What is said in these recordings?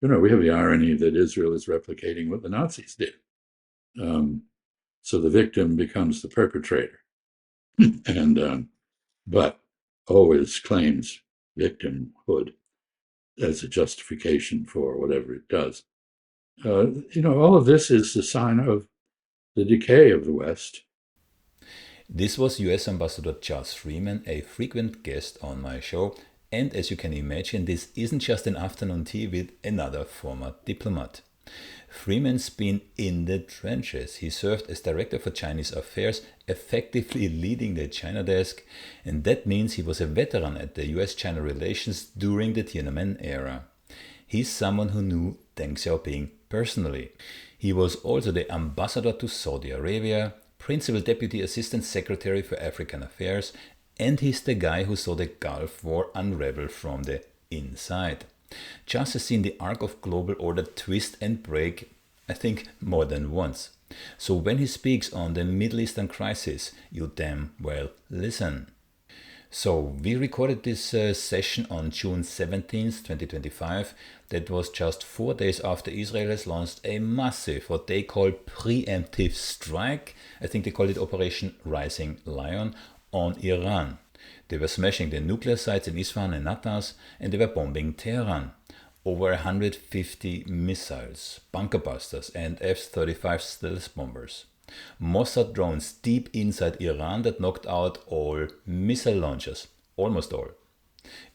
We have the irony that Israel is replicating what the Nazis did. Um, so the victim becomes the perpetrator, and but always claims victimhood as a justification for whatever it does. All of this is a sign of the decay of the West. This was US Ambassador Chas Freeman, a frequent guest on my show. And as you can imagine, this isn't just an afternoon tea with another former diplomat. Freeman's been in the trenches. He served as Director for Chinese Affairs, effectively leading the China desk, and that means he was a veteran at the US-China relations during the Tiananmen era. He's someone who knew Deng Xiaoping personally. He was also the ambassador to Saudi Arabia, Principal Deputy Assistant Secretary for African Affairs, and he's the guy who saw the Gulf War unravel from the inside. Chas has seen the arc of global order twist and break, I think, more than once. So when he speaks on the Middle Eastern crisis, you damn well listen. So we recorded this session on June 17th, 2025. That was just 4 days after Israel has launched a massive, what they call preemptive strike. I think they called it Operation Rising Lion on Iran. They were smashing the nuclear sites in Isfahan and Natanz, and they were bombing Tehran. Over 150 missiles, bunker busters, and F-35 stealth bombers. Mossad drones deep inside Iran that knocked out all missile launchers, almost all.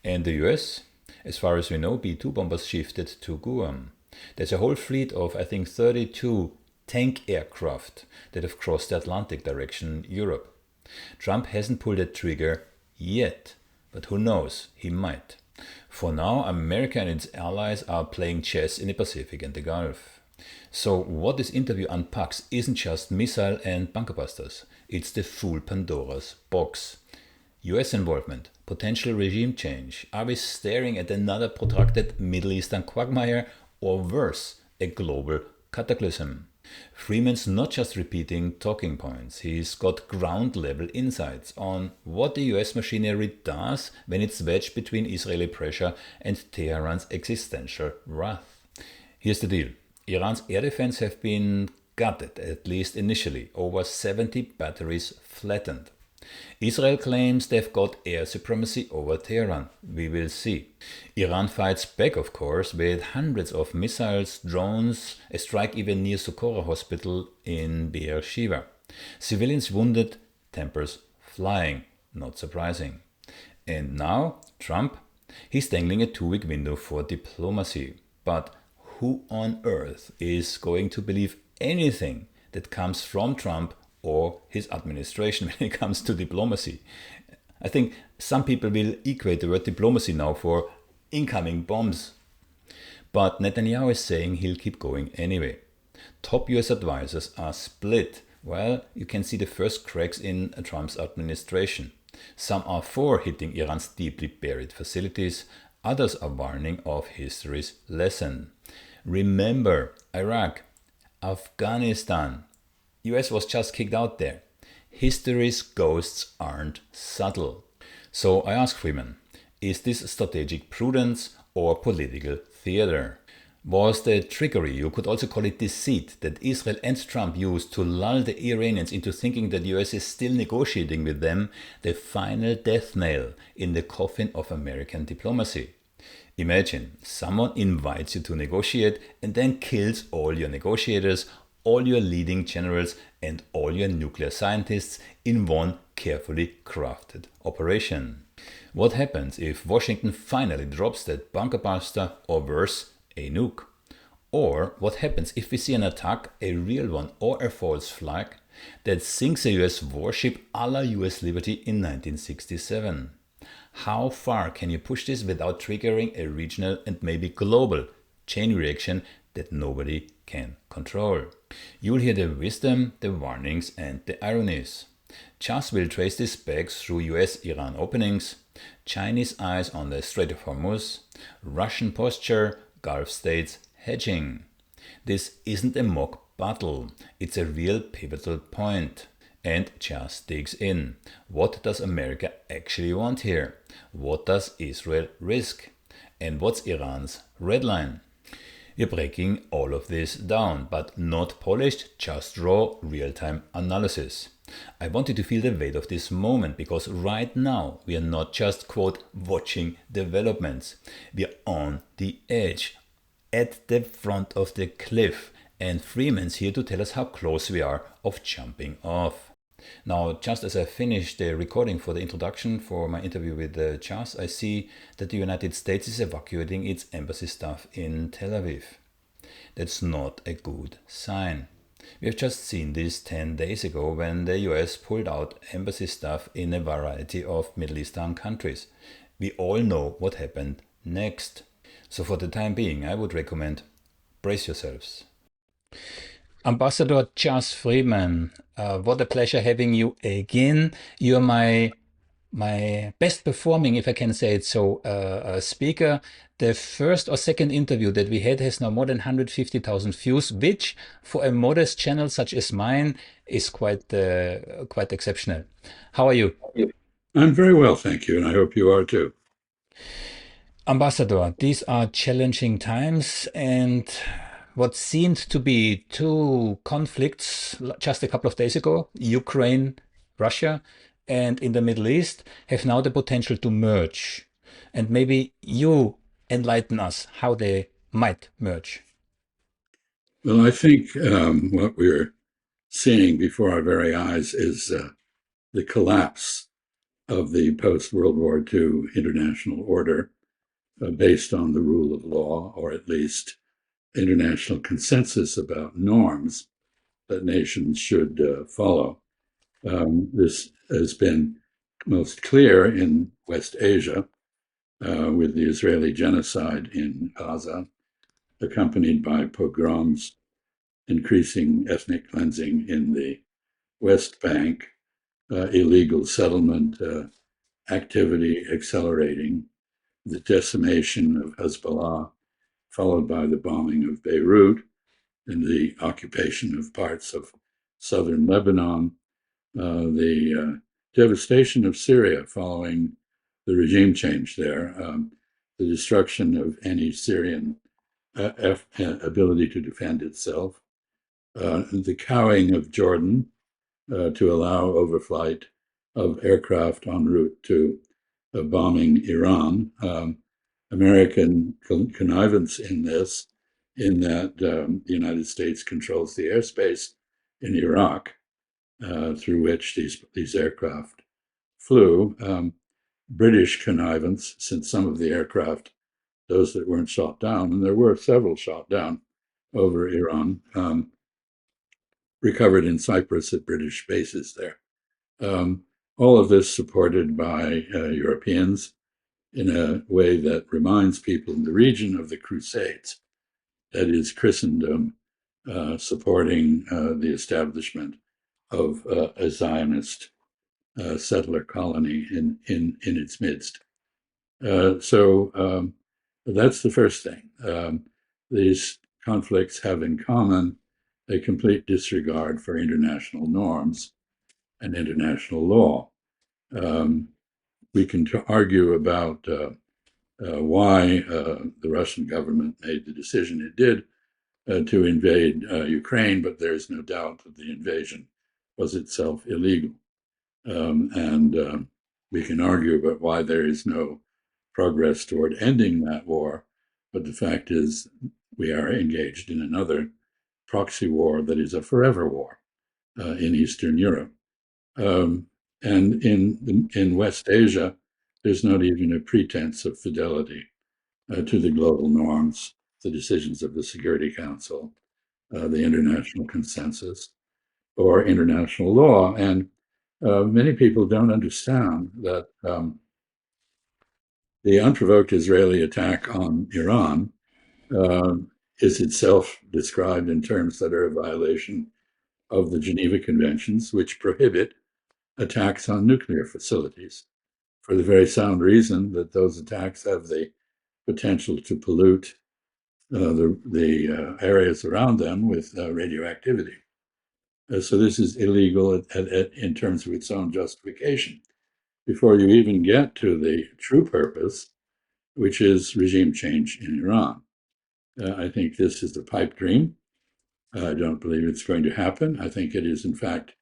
And the US, as far as we know, B-2 bombers shifted to Guam. There's a whole fleet of, I think, 32 tank aircraft that have crossed the Atlantic direction Europe. Trump hasn't pulled the trigger yet, but who knows, he might. For now, America and its allies are playing chess in the Pacific and the Gulf. So what this interview unpacks isn't just missile and bunker busters, it's the full Pandora's box. US involvement, potential regime change, are we staring at another protracted Middle Eastern quagmire, or worse, a global cataclysm? Freeman's not just repeating talking points, he's got ground level insights on what the US machinery does when it's wedged between Israeli pressure and Tehran's existential wrath. Here's the deal. Iran's air defense have been gutted, at least initially, over 70 batteries flattened. Israel claims they've got air supremacy over Tehran. We will see. Iran fights back, of course, with hundreds of missiles, drones, a strike even near Socorro Hospital in Beersheba. Civilians wounded, tempers flying. Not surprising. And now, Trump? He's dangling a 2-week window for diplomacy. But who on earth is going to believe anything that comes from Trump or his administration when it comes to diplomacy? I think some people will equate the word diplomacy now for incoming bombs. But Netanyahu is saying he'll keep going anyway. Top US advisors are split. Well, you can see the first cracks in Trump's administration. Some are for hitting Iran's deeply buried facilities. Others are warning of history's lesson. Remember, Iraq, Afghanistan. US was just kicked out there. History's ghosts aren't subtle. So I ask Freeman, is this strategic prudence or political theater? Was the trickery, you could also call it deceit, that Israel and Trump used to lull the Iranians into thinking that the US is still negotiating with them, the final death nail in the coffin of American diplomacy? Imagine, someone invites you to negotiate and then kills all your negotiators, all your leading generals, and all your nuclear scientists in one carefully crafted operation. What happens if Washington finally drops that bunker buster, or worse, a nuke? Or what happens if we see an attack, a real one or a false flag, that sinks a US warship a la US Liberty in 1967? How far can you push this without triggering a regional and maybe global chain reaction that nobody can control? You'll hear the wisdom, the warnings, and the ironies. Chas will trace this back through US-Iran openings, Chinese eyes on the Strait of Hormuz, Russian posture, Gulf states hedging. This isn't a mock battle, it's a real pivotal point. And Chas digs in. What does America actually want here? What does Israel risk? And what's Iran's red line? We're breaking all of this down, but not polished, just raw, real-time analysis. I want you to feel the weight of this moment because right now we are not just, quote, watching developments. We are on the edge, at the front of the cliff, and Freeman's here to tell us how close we are of jumping off. Now, just as I finished the recording for the introduction for my interview with Chas, I see that the United States is evacuating its embassy staff in Tel Aviv. That's not a good sign. We have just seen this 10 days ago when the US pulled out embassy staff in a variety of Middle Eastern countries. We all know what happened next. So for the time being, I would recommend brace yourselves. Ambassador Chas Freeman, what a pleasure having you again. You're my best performing, if I can say it so, speaker. The first or second interview that we had has now more than 150,000 views, which for a modest channel such as mine is quite exceptional. How are you? I'm very well, thank you, and I hope you are too. Ambassador, these are challenging times, and what seemed to be two conflicts just a couple of days ago, Ukraine, Russia, and in the Middle East, have now the potential to merge. And maybe you enlighten us how they might merge. Well, I think what we're seeing before our very eyes is the collapse of the post World War II international order based on the rule of law, or at least international consensus about norms that nations should follow. This has been most clear in West Asia with the Israeli genocide in Gaza, accompanied by pogroms, increasing ethnic cleansing in the West Bank, illegal settlement activity accelerating, the decimation of Hezbollah, followed by the bombing of Beirut and the occupation of parts of southern Lebanon, the devastation of Syria following the regime change there, the destruction of any Syrian ability to defend itself, the cowing of Jordan to allow overflight of aircraft en route to bombing Iran, American connivance in this, in that the United States controls the airspace in Iraq through which these aircraft flew. British connivance, since some of the aircraft, those that weren't shot down, and there were several shot down over Iran, recovered in Cyprus at British bases there. All of this supported by Europeans in a way that reminds people in the region of the Crusades, that is, Christendom supporting the establishment of a Zionist settler colony in its midst. So that's the first thing. These conflicts have in common a complete disregard for international norms and international law. We can argue about why the Russian government made the decision it did to invade Ukraine, but there's no doubt that the invasion was itself illegal. And we can argue about why there is no progress toward ending that war, but the fact is we are engaged in another proxy war that is a forever war in Eastern Europe. And in West Asia, there's not even a pretense of fidelity to the global norms, the decisions of the Security Council, the international consensus, or international law. And many people don't understand that the unprovoked Israeli attack on Iran is itself described in terms that are a violation of the Geneva Conventions, which prohibit attacks on nuclear facilities, for the very sound reason that those attacks have the potential to pollute the areas around them with radioactivity. So this is illegal in terms of its own justification, before you even get to the true purpose, which is regime change in Iran. I think this is a pipe dream. I don't believe it's going to happen. I think it is, in fact,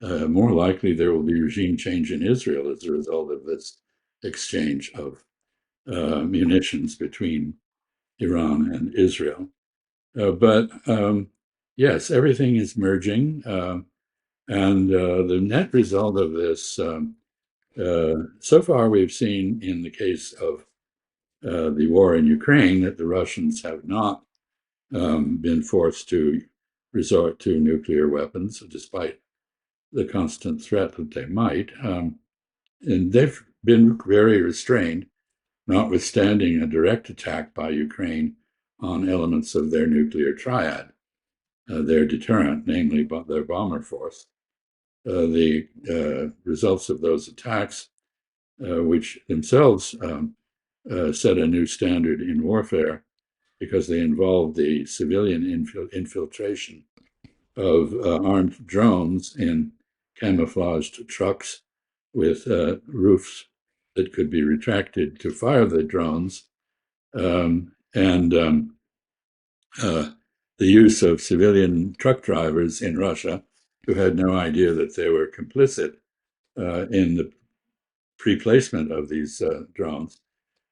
more likely there will be regime change in Israel as a result of this exchange of munitions between Iran and Israel. But yes, everything is merging. And the net result of this, so far, we've seen in the case of the war in Ukraine that the Russians have not been forced to resort to nuclear weapons, despite the constant threat that they might. And they've been very restrained, notwithstanding a direct attack by Ukraine on elements of their nuclear triad, their deterrent, namely their bomber force. The results of those attacks, which themselves set a new standard in warfare because they involved the civilian infiltration of armed drones in camouflaged trucks with roofs that could be retracted to fire the drones, and the use of civilian truck drivers in Russia who had no idea that they were complicit in the pre-placement of these drones.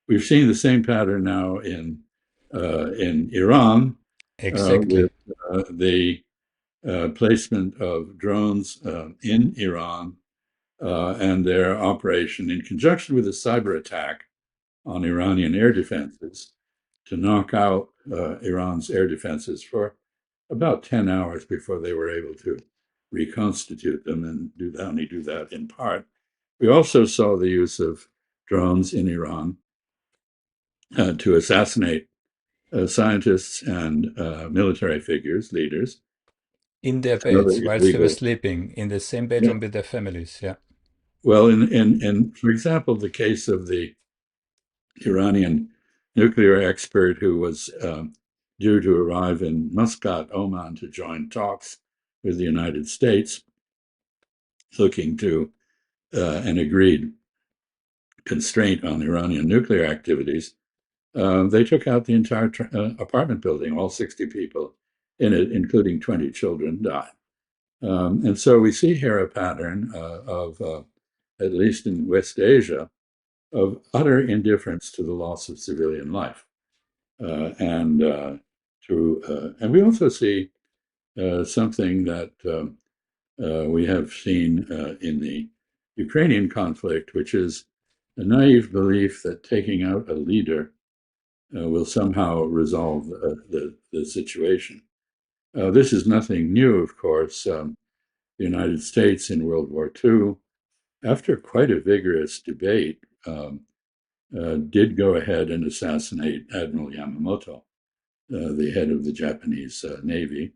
We've seen the same pattern now in Iran Exactly. with the placement of drones in Iran and their operation in conjunction with a cyber attack on Iranian air defenses to knock out Iran's air defenses for about 10 hours before they were able to reconstitute them and only do that in part. We also saw the use of drones in Iran to assassinate scientists and military figures, leaders. In their Another beds whilst they were illegal. sleeping in the same Yeah. bedroom with their families. Yeah. Well, in for example, the case of the Iranian nuclear expert who was due to arrive in Muscat, Oman, to join talks with the United States, looking to an agreed constraint on Iranian nuclear activities. They took out the entire apartment building, all 60 people in it, including 20 children, died. And so we see here a pattern of, at least in West Asia, of utter indifference to the loss of civilian life. And we also see something that we have seen in the Ukrainian conflict, which is a naive belief that taking out a leader will somehow resolve the situation. This is nothing new, of course. The United States in World War II, after quite a vigorous debate, did go ahead and assassinate Admiral Yamamoto, the head of the Japanese Navy,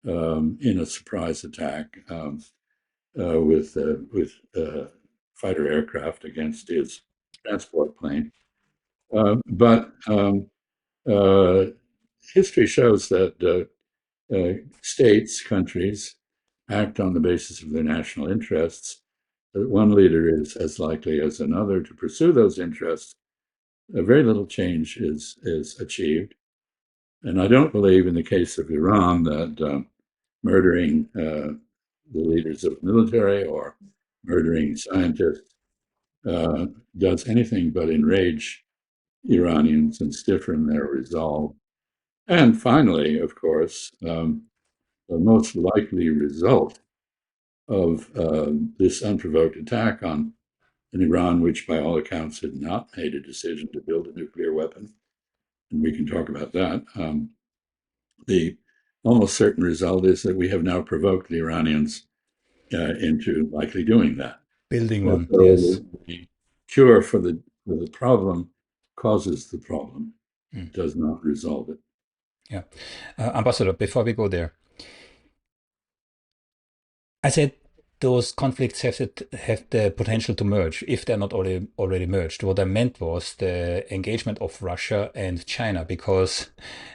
in a surprise attack with fighter aircraft against his transport plane. But history shows that states, countries, act on the basis of their national interests. That one leader is as likely as another to pursue those interests. Very little change is achieved. And I don't believe in the case of Iran that murdering the leaders of the military or murdering scientists does anything but enrage Iranians and stiffen their resolve. And finally, of course, the most likely result of this unprovoked attack on an Iran, which by all accounts had not made a decision to build a nuclear weapon, and we can talk about that. The almost certain result is that we have now provoked the Iranians into likely doing that. Building So one. Yes. the cure for the problem causes the problem, Mm. does not resolve it. Yeah. Ambassador, before we go there, I said those conflicts have the potential to merge if they're not already merged. What I meant was the engagement of Russia and China, because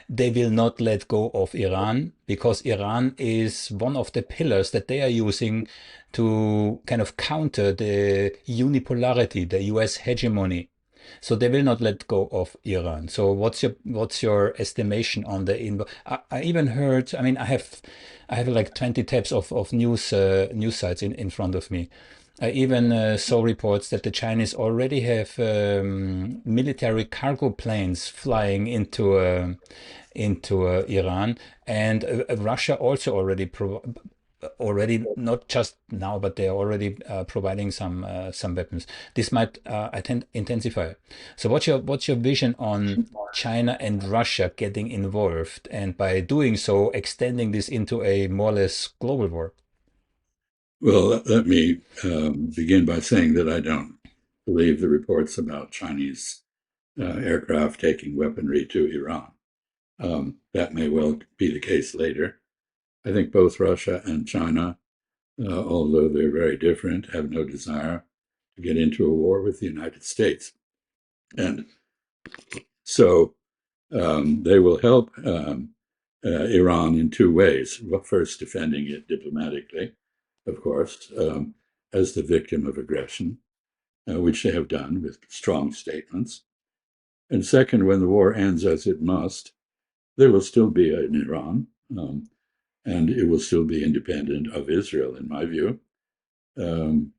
they will not let go of Iran, because Iran is one of the pillars that they are using to kind of counter the unipolarity, the US hegemony. So they will not let go of Iran. So what's your estimation on the I even heard. I mean, I have like 20 tabs of news sites in front of me. I even saw reports that the Chinese already have military cargo planes flying into Iran, and Russia also already not just now, but they are already providing some weapons. This might intensify. So what's your vision on China and Russia getting involved, and by doing so, extending this into a more or less global war? Well, let me begin by saying that I don't believe the reports about Chinese aircraft taking weaponry to Iran. That may well be the case later. I think both Russia and China, although they're very different, have no desire to get into a war with the United States. And so they will help Iran in two ways. Well, first, defending it diplomatically, of course, as the victim of aggression, which they have done with strong statements. And second, when the war ends, as it must, there will still be an Iran, and it will still be independent of Israel, in my view. Um,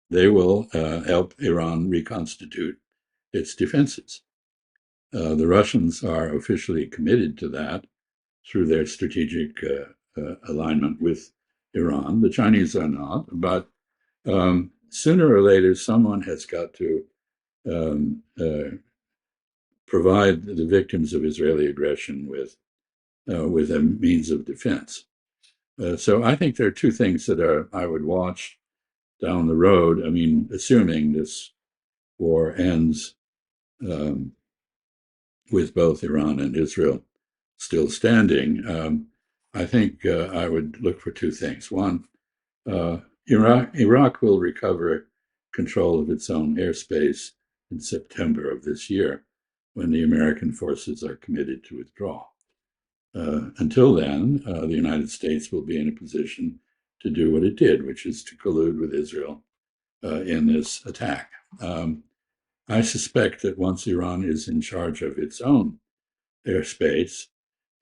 they will help Iran reconstitute its defenses. The Russians are officially committed to that through their strategic alignment with Iran. The Chinese are not, but sooner or later, someone has got to provide the victims of Israeli aggression with a means of defense. So I think there are two things that I would watch down the road. I mean, assuming this war ends um, with both Iran and Israel still standing, I think I would look for two things. One, Iraq will recover control of its own airspace in September of this year when the American forces are committed to withdraw. Until then, the United States will be in a position to do what it did, which is to collude with Israel in this attack. I suspect that once Iran is in charge of its own airspace,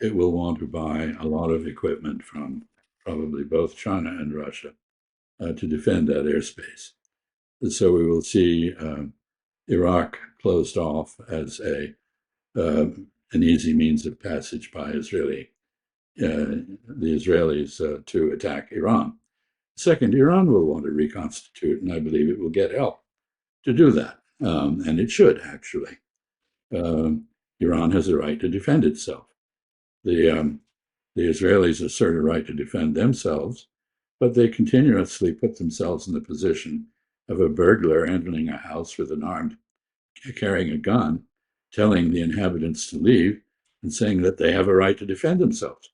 it will want to buy a lot of equipment from probably both China and Russia to defend that airspace. And so we will see Iraq closed off as an easy means of passage by the Israelis to attack Iran. Second, Iran will want to reconstitute, and I believe it will get help to do that, and it should actually. Um, Iran has a right to defend itself. The the Israelis assert a right to defend themselves, but they continuously put themselves in the position of a burglar entering a house with an armed, carrying a gun, telling the inhabitants to leave, and saying that they have a right to defend themselves.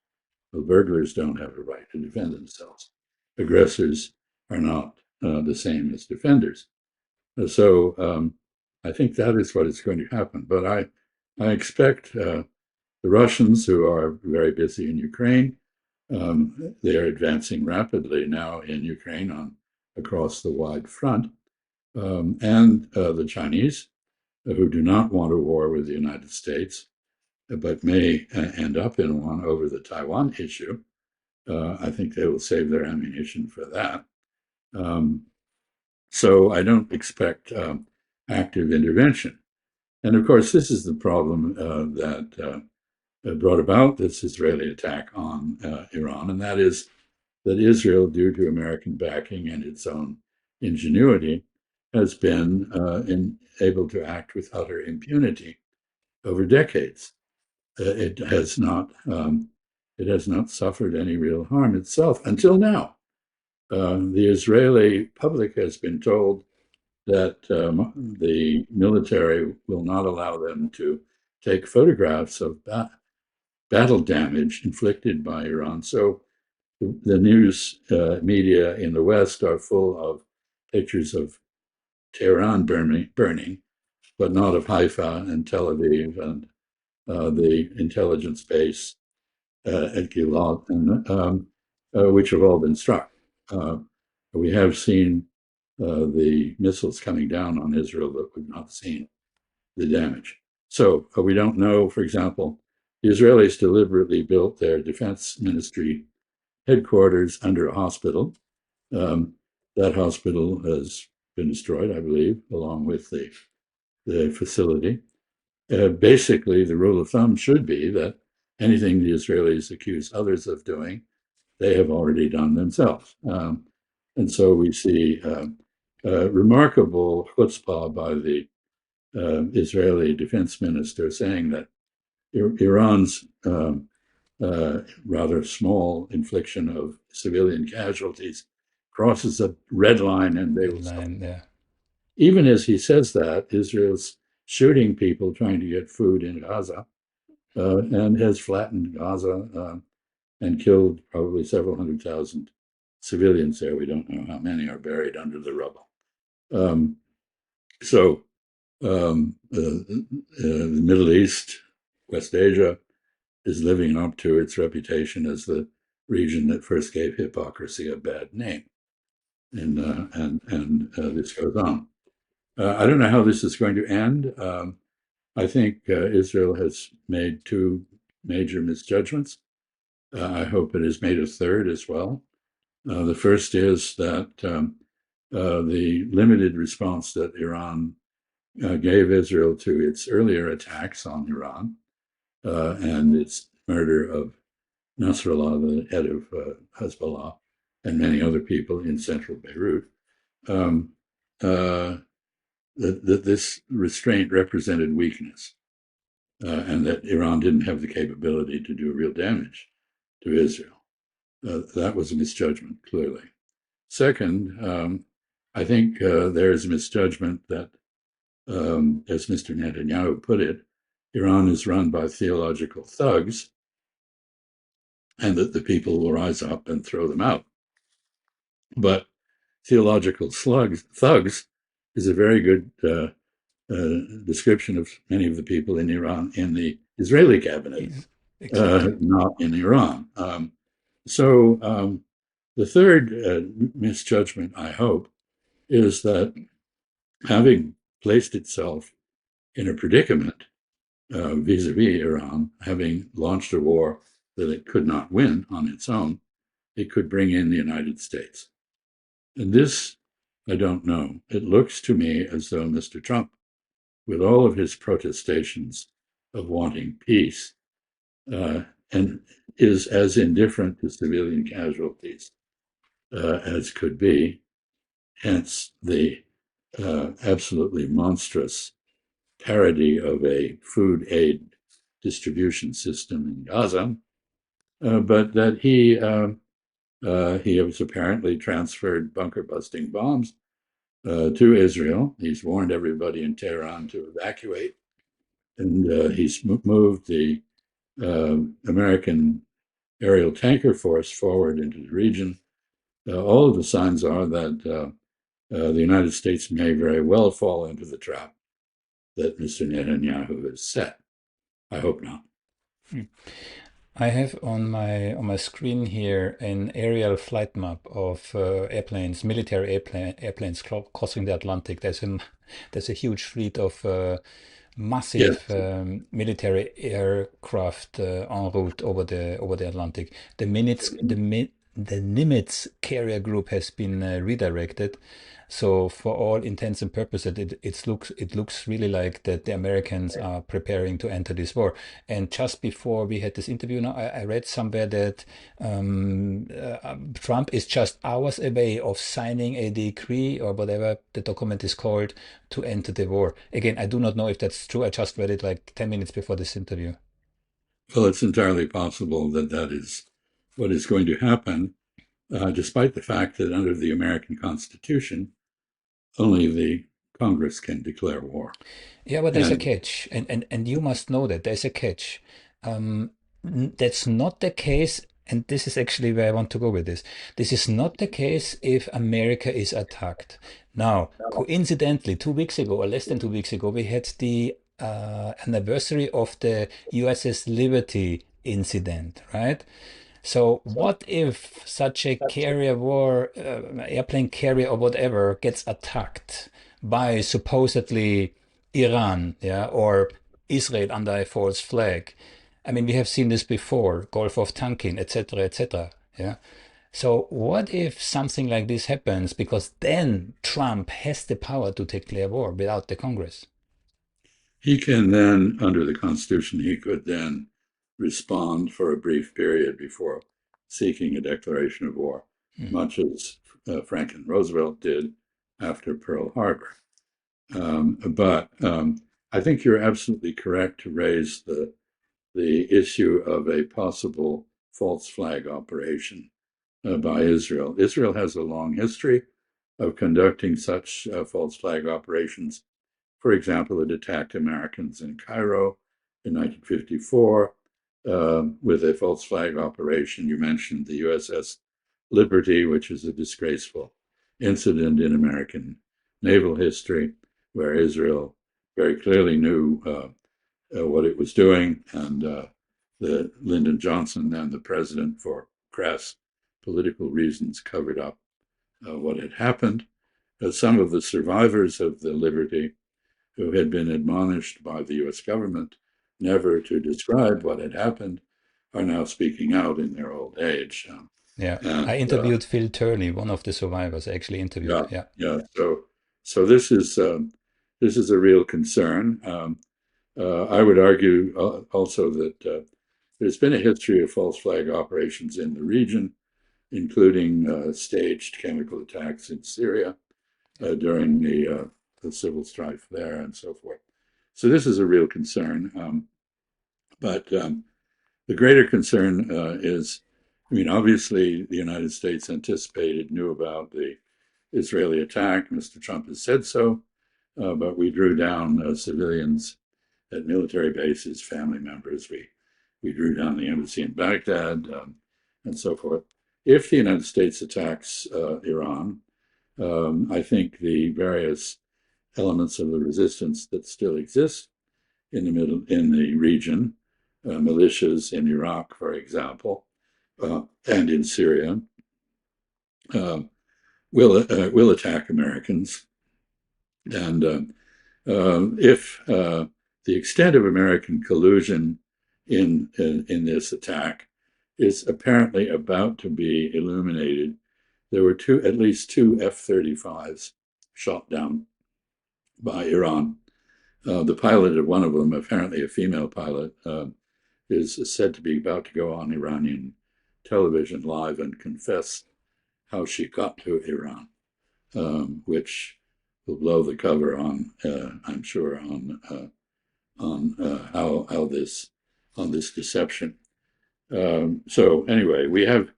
Well, burglars don't have a right to defend themselves. Aggressors are not the same as defenders. So I think that is what is going to happen. But I expect the Russians, who are very busy in Ukraine, they are advancing rapidly now in Ukraine across the wide front, and the Chinese, who do not want a war with the United States, but may end up in one over the Taiwan issue. I think they will save their ammunition for that. Um, so I don't expect active intervention. And of course, this is the problem that brought about this Israeli attack on Iran, and that is that Israel, due to American backing and its own ingenuity, has been able to act with utter impunity over decades. It has not. It has not suffered any real harm itself until now. The Israeli public has been told that the military will not allow them to take photographs of battle damage inflicted by Iran. So the news media in the West are full of pictures of Tehran burning, but not of Haifa and Tel Aviv and the intelligence base at Gilad, and which have all been struck. We have seen the missiles coming down on Israel that we've not seen the damage. So we don't know, for example, the Israelis deliberately built their defense ministry headquarters under a hospital. That hospital has been destroyed, I believe, along with the facility. Basically, the rule of thumb should be that anything the Israelis accuse others of doing, they have already done themselves. And so we see remarkable chutzpah by the Israeli defense minister saying that Iran's rather small infliction of civilian casualties crosses a red line and they will stop. Yeah. Even as he says that, Israel's shooting people trying to get food in Gaza and has flattened Gaza and killed probably several 100,000 civilians there. We don't know how many are buried under the rubble. So the Middle East, West Asia, is living up to its reputation as the region that first gave hypocrisy a bad name. And this goes on. I don't know how this is going to end. I think Israel has made two major misjudgments. I hope it has made a third as well. The first is that the limited response that Iran gave Israel to its earlier attacks on Iran and its murder of Nasrallah, the head of Hezbollah, and many other people in central Beirut, that this restraint represented weakness and that Iran didn't have the capability to do real damage to Israel. That was a misjudgment, clearly. Second, I think there is a misjudgment that, as Mr. Netanyahu put it, Iran is run by theological thugs and that the people will rise up and throw them out. But theological thugs is a very good description of many of the people in Iran in the Israeli cabinet, exactly. Not in Iran. So the third misjudgment, I hope, is that having placed itself in a predicament vis-a-vis Iran, having launched a war that it could not win on its own, it could bring in the United States. And this, I don't know. It looks to me as though Mr. Trump, with all of his protestations of wanting peace, and is as indifferent to civilian casualties as could be, hence the absolutely monstrous parody of a food aid distribution system in Gaza, but that he has apparently transferred bunker-busting bombs to Israel. He's warned everybody in Tehran to evacuate, and he's moved the American aerial tanker force forward into the region. All of the signs are that the United States may very well fall into the trap that Mr. Netanyahu has set. I hope not. I have on my screen here an aerial flight map of airplanes, military airplanes crossing the Atlantic. There's a huge fleet of massive military aircraft en route over the Atlantic. The Nimitz carrier group has been redirected. So for all intents and purposes, it looks really like that the Americans are preparing to enter this war. And just before we had this interview, now I read somewhere that Trump is just hours away of signing a decree or whatever the document is called to enter the war. Again, I do not know if that's true. I just read it like 10 minutes before this interview. Well, it's entirely possible that that is what is going to happen, despite the fact that under the American Constitution, only the Congress can declare war. Yeah, but there's a catch, and you must know that there's a catch. That's not the case, and this is actually where I want to go with this. This is not the case if America is attacked. Now, coincidentally, 2 weeks ago, or less than 2 weeks ago, we had the anniversary of the USS Liberty incident, right? So what if such a carrier war, airplane carrier or whatever, gets attacked by supposedly Iran, yeah, or Israel under a false flag? I mean, we have seen this before, Gulf of Tonkin, etc., etc. Yeah. So what if something like this happens? Because then Trump has the power to declare war without the Congress. He can then, under the Constitution, he could then respond for a brief period before seeking a declaration of war, Mm. much as Franklin Roosevelt did after Pearl Harbor. But I think you're absolutely correct to raise the issue of a possible false flag operation by Israel. Israel has a long history of conducting such false flag operations. For example, it attacked Americans in Cairo in 1954 with a false flag operation. You mentioned the USS Liberty, which is a disgraceful incident in American naval history, where Israel very clearly knew what it was doing, and the Lyndon Johnson, then the president, for crass political reasons, covered up what had happened. Some of the survivors of the Liberty, who had been admonished by the US government never to describe what had happened, are now speaking out in their old age. Yeah, And I interviewed Phil Turney, one of the survivors. I actually interviewed. yeah, Yeah, yeah. So this is a real concern. I would argue also that there's been a history of false flag operations in the region, including staged chemical attacks in Syria during the civil strife there and so forth. So this is a real concern. But the greater concern is, I mean, obviously the United States anticipated, knew about the Israeli attack. Mr. Trump has said so, but we drew down civilians at military bases, family members. We drew down the embassy in Baghdad and so forth. If the United States attacks Iran, I think the various elements of the resistance that still exist in the region, militias in Iraq, for example, and in Syria, uh, will attack Americans. And if the extent of American collusion in this attack is apparently about to be illuminated, there were at least two F-35s shot down by Iran. The pilot of one of them, apparently a female pilot, is said to be about to go on Iranian television live and confess how she got to Iran, which will blow the cover on, I'm sure, on how this on this deception. So anyway, we have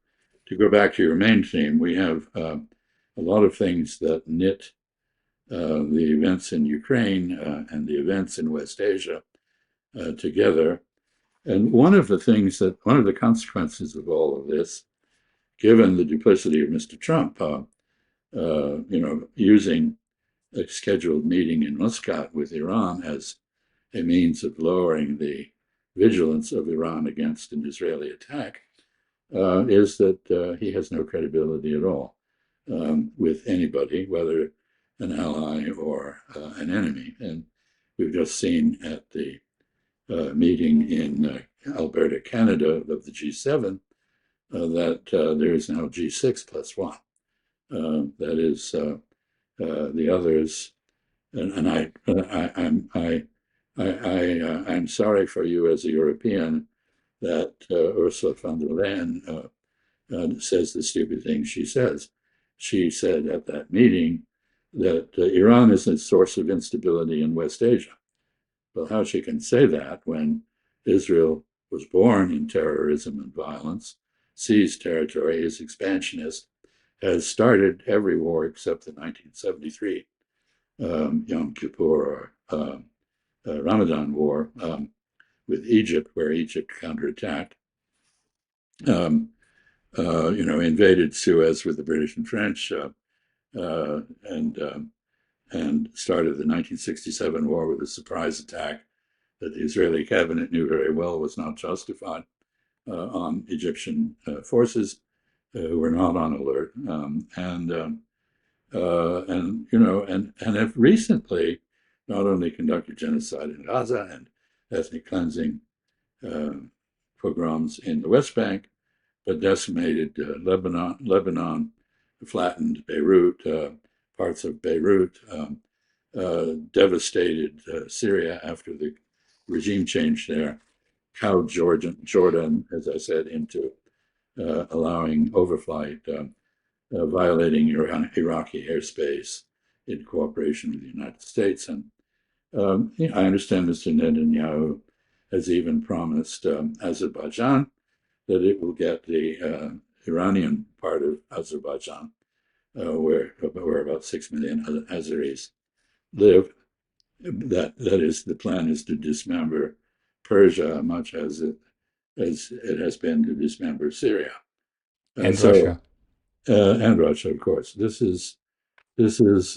to go back to your main theme. We have a lot of things that knit the events in Ukraine and the events in West Asia together. And one of the consequences of all of this, given the duplicity of Mr. Trump, using a scheduled meeting in Muscat with Iran as a means of lowering the vigilance of Iran against an Israeli attack, is that he has no credibility at all with anybody, whether an ally or an enemy. And we've just seen at the meeting in Alberta, Canada, of the G7, that there is now G6 plus one. That is the others, and I'm sorry for you as a European that Ursula von der Leyen says the stupid things she says. She said at that meeting that Iran is a source of instability in West Asia. Well, how she can say that when Israel was born in terrorism and violence, seized territory, is expansionist, has started every war except the 1973 Yom Kippur or Ramadan War with Egypt, where Egypt counterattacked. Um, invaded Suez with the British and French, uh, and um, and started the 1967 war with a surprise attack that the Israeli cabinet knew very well was not justified. on Egyptian forces who were not on alert, and have recently not only conducted genocide in Gaza and ethnic cleansing pogroms in the West Bank, but decimated Lebanon, flattened Beirut, parts of Beirut, devastated Syria after the regime change there, cowed Jordan, as I said, into allowing overflight, violating Iraqi airspace in cooperation with the United States. And I understand Mr. Netanyahu has even promised Azerbaijan that it will get the Iranian part of Azerbaijan, where about 6 million Azeris live. That is, the plan is to dismember Persia, much as it has been to dismember Syria. And Russia. And Russia, of course. This is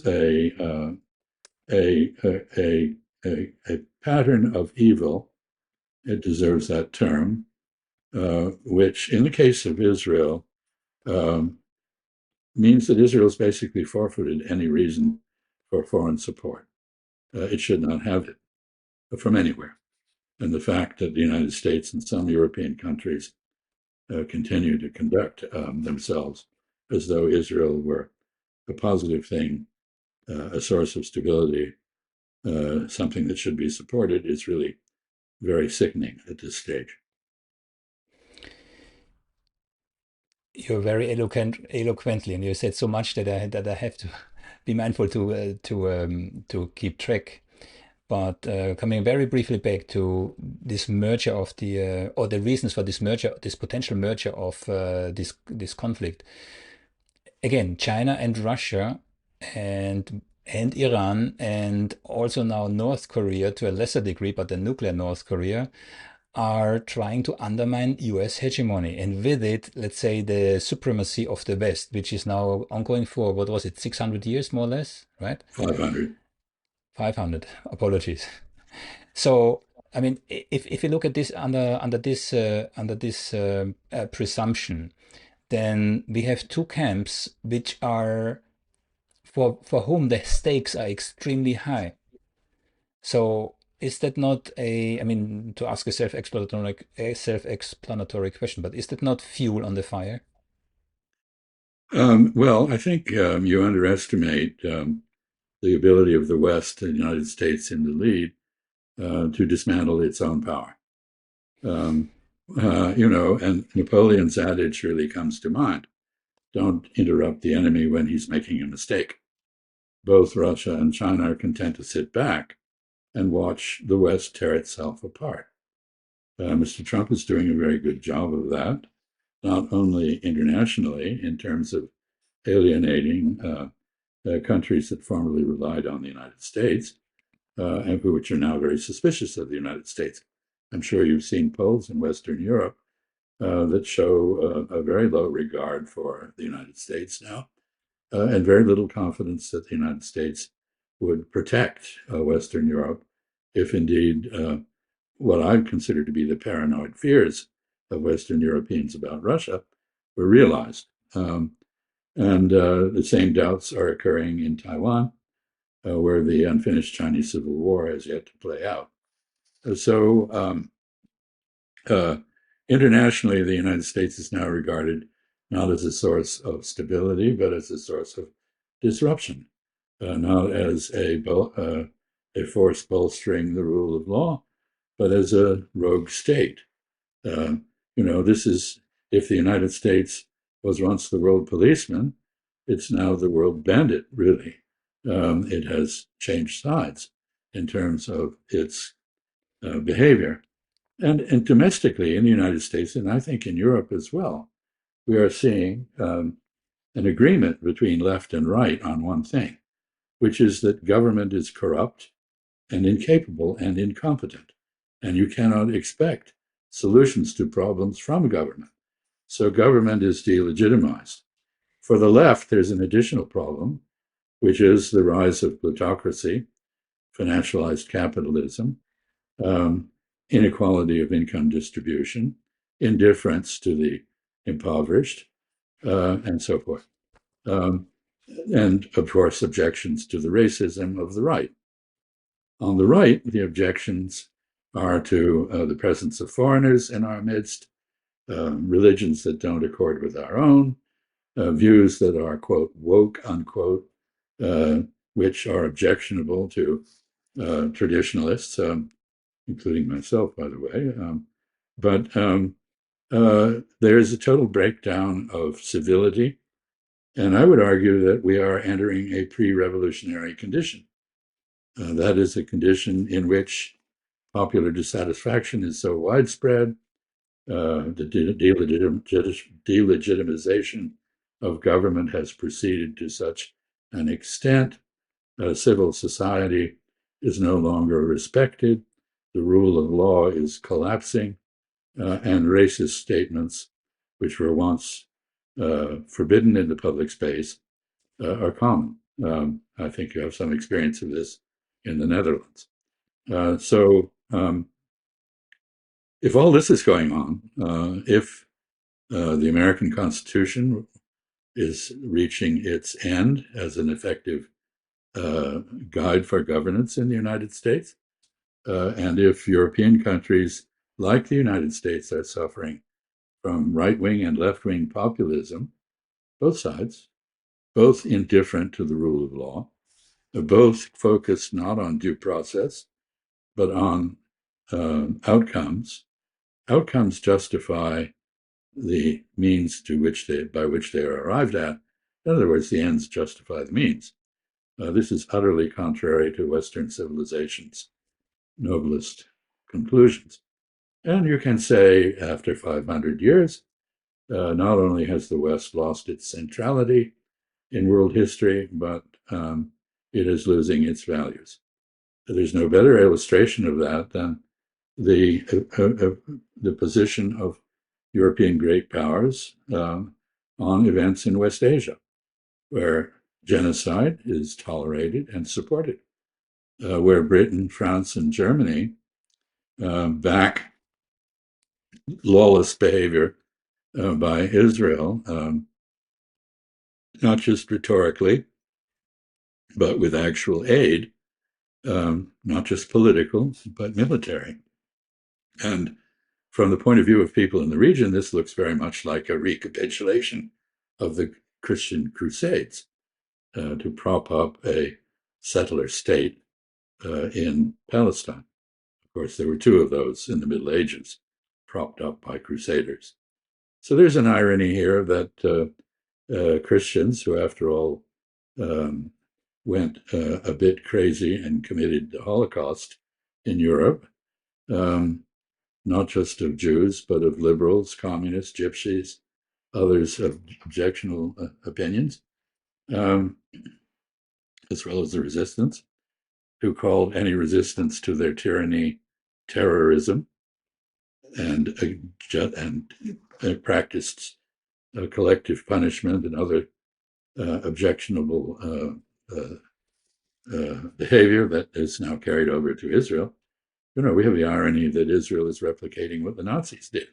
a pattern of evil. It deserves that term, which, in the case of Israel, means that Israel's basically forfeited any reason for foreign support. It should not have it from anywhere. And the fact that the United States and some European countries continue to conduct themselves as though Israel were a positive thing, a source of stability, something that should be supported, is really very sickening at this stage. You're very eloquently, and you said so much that I have to be mindful to keep track. But coming very briefly back to this merger of the or the reasons for this merger, this potential merger of this conflict. Again, China and Russia and Iran and also now North Korea to a lesser degree, but the nuclear North Korea are trying to undermine US hegemony, and with it, let's say, the supremacy of the West, which is now ongoing for, what was it, 600 years more or less, right? 500. 500, apologies. So, I mean, if you look at this under this presumption, then we have two camps which are for whom the stakes are extremely high. So is that not I mean, to ask a self-explanatory question, but is that not fuel on the fire? Well, I think you underestimate the ability of the West, the United States in the lead, to dismantle its own power. And Napoleon's adage really comes to mind. Don't interrupt the enemy when he's making a mistake. Both Russia and China are content to sit back and watch the West tear itself apart. Mr. Trump is doing a very good job of that, not only internationally in terms of alienating countries that formerly relied on the United States, and which are now very suspicious of the United States. I'm sure you've seen polls in Western Europe that show a very low regard for the United States now, and very little confidence that the United States would protect Western Europe if indeed what I consider to be the paranoid fears of Western Europeans about Russia were realized. And the same doubts are occurring in Taiwan, where the unfinished Chinese Civil War has yet to play out. So internationally, the United States is now regarded not as a source of stability, but as a source of disruption, not as a force bolstering the rule of law, but as a rogue state. This is, if the United States was once the world policeman, it's now the world bandit, really. It has changed sides in terms of its behavior. And domestically in the United States, and I think in Europe as well, we are seeing an agreement between left and right on one thing, which is that government is corrupt and incapable and incompetent, and you cannot expect solutions to problems from government. So government is delegitimized. For the left, there's an additional problem, which is the rise of plutocracy, financialized capitalism, inequality of income distribution, indifference to the impoverished, and so forth. And of course, objections to the racism of the right. On the right, the objections are to the presence of foreigners in our midst, religions that don't accord with our own, views that are, quote, woke, unquote, which are objectionable to traditionalists, including myself, by the way. But there is a total breakdown of civility. And I would argue that we are entering a pre-revolutionary condition. That is a condition in which popular dissatisfaction is so widespread, the delegitimization of government has proceeded to such an extent, civil society is no longer respected, the rule of law is collapsing, and racist statements, which were once forbidden in the public space, are common. I think you have some experience of this in the Netherlands. So if all this is going on, if the American Constitution is reaching its end as an effective guide for governance in the United States, and if European countries like the United States are suffering from right-wing and left-wing populism, both sides, both indifferent to the rule of law, both focused not on due process, but on outcomes. Outcomes justify the means by which they are arrived at. In other words, the ends justify the means. This is utterly contrary to Western civilization's noblest conclusions. And you can say, after 500 years, not only has the West lost its centrality in world history, but it is losing its values. There's no better illustration of that than the position of European great powers on events in West Asia, where genocide is tolerated and supported, where Britain, France, and Germany back lawless behavior by Israel, not just rhetorically, but with actual aid, not just political, but military. And from the point of view of people in the region, this looks very much like a recapitulation of the Christian Crusades to prop up a settler state in Palestine. Of course, there were two of those in the Middle Ages, propped up by crusaders. So there's an irony here that Christians, who after all went a bit crazy and committed the Holocaust in Europe, not just of Jews, but of liberals, communists, gypsies, others of objectionable opinions, as well as the resistance, who called any resistance to their tyranny terrorism and practiced collective punishment and other objectionable behavior that is now carried over to Israel. We have the irony that Israel is replicating what the Nazis did.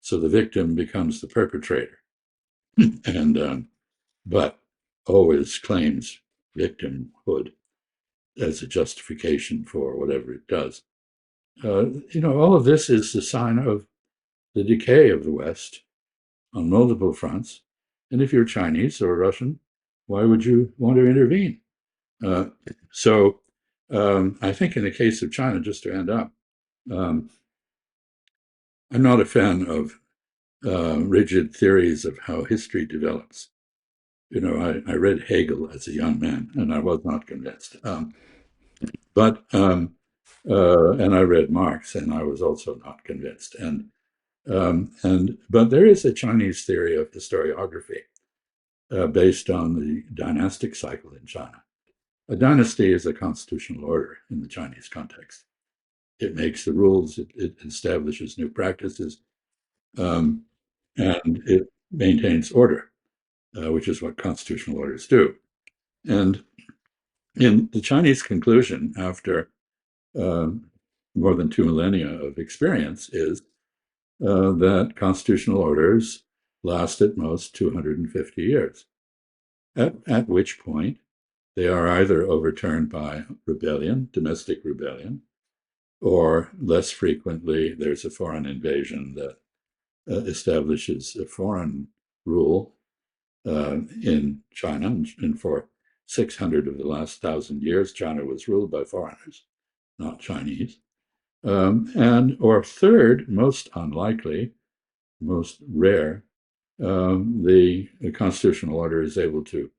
So the victim becomes the perpetrator, and but always claims victimhood as a justification for whatever it does. All of this is a sign of the decay of the West on multiple fronts. And if you're Chinese or Russian, why would you want to intervene? So I think in the case of China, just to end up, I'm not a fan of rigid theories of how history develops. I read Hegel as a young man, and I was not convinced. But I read Marx, and I was also not convinced. But there is a Chinese theory of historiography based on the dynastic cycle in China. A dynasty is a constitutional order in the Chinese context. It makes the rules, it establishes new practices, and it maintains order, which is what constitutional orders do. And in the Chinese conclusion, after more than 2 millennia of experience, is that constitutional orders last at most 250 years, at which point they are either overturned by rebellion, domestic rebellion, or less frequently, there's a foreign invasion that establishes a foreign rule in China. And for 600 of the last 1,000 years, China was ruled by foreigners, not Chinese. Or third, most unlikely, most rare, the constitutional order is able to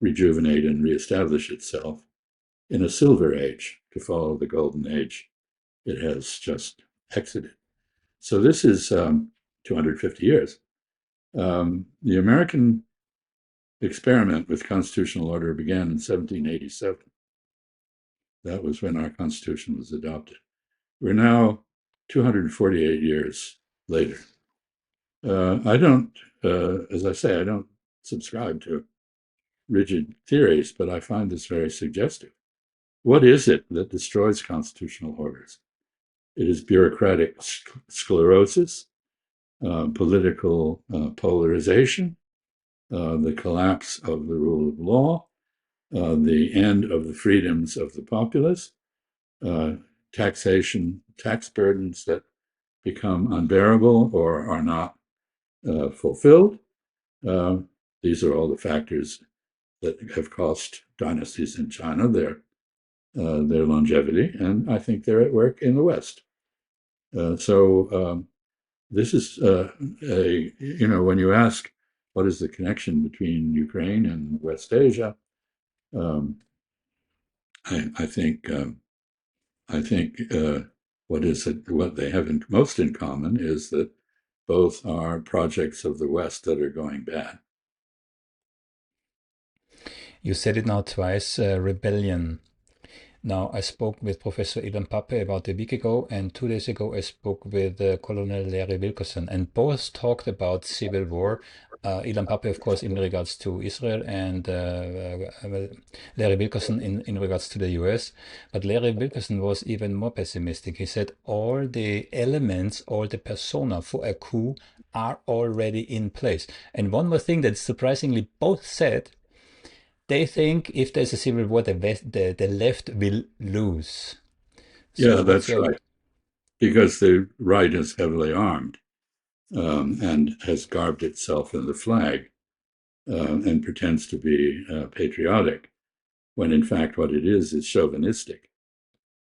rejuvenate and reestablish itself in a silver age to follow the golden age it has just exited. So this is 250 years. The American experiment with constitutional order began in 1787. That was when our Constitution was adopted. We're now 248 years later. I don't, as I say, I don't subscribe to rigid theories, but I find this very suggestive. What is it that destroys constitutional orders? It is bureaucratic sclerosis, political polarization, the collapse of the rule of law, the end of the freedoms of the populace, taxation, tax burdens that become unbearable or are not fulfilled. These are all the factors that have cost dynasties in China their longevity, and I think they're at work in the West. So this is when you ask what is the connection between Ukraine and West Asia, um, I think what they have most in common is that both are projects of the West that are going bad. You said it now twice, rebellion. Now, I spoke with Professor Ilan Pappe about a week ago, and 2 days ago I spoke with Colonel Larry Wilkerson, and both talked about civil war. Ilan Pappe, of course, in regards to Israel, and Larry Wilkerson in regards to the US. But Larry Wilkerson was even more pessimistic. He said all the elements, all the persona for a coup are already in place. And one more thing that surprisingly both said, they think if there's a civil war, the left will lose. So Yeah, what's that's your right. Because the right is heavily armed and has garbed itself in the flag and pretends to be patriotic, when in fact what it is chauvinistic